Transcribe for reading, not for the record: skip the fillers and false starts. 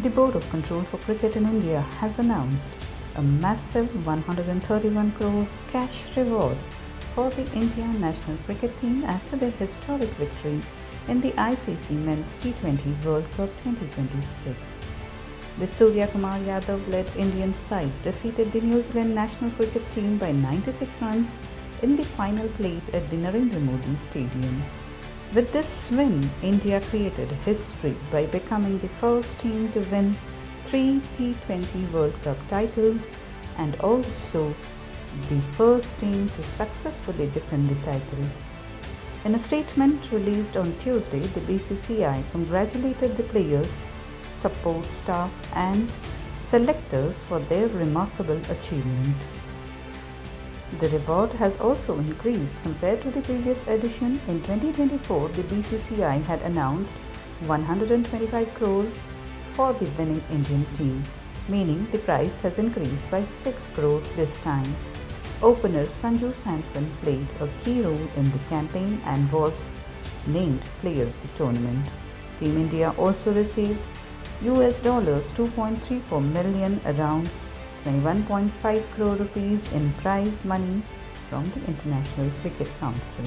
The Board of Control for Cricket in India has announced a massive 131 crore cash reward for the India national cricket team after their historic victory in the ICC Men's T20 World Cup 2026. The Surya Kumar Yadav-led Indian side defeated the New Zealand national cricket team by 96 runs in the final played at the Narendra Modi Stadium. With this win, India created history by becoming the first team to win 3 T20 World Cup titles and also the first team to successfully defend the title. In a statement released on Tuesday, the BCCI congratulated the players, support staff and selectors for their remarkable achievement. The reward has also increased compared to the previous edition. In 2024, the BCCI had announced 125 crore for the winning Indian team, meaning the prize has increased by 6 crore this time. Opener Sanju Samson played a key role in the campaign and was named player of the tournament. Team India also received $2.34 million, around 21.5 crore rupees in prize money from the International Cricket Council.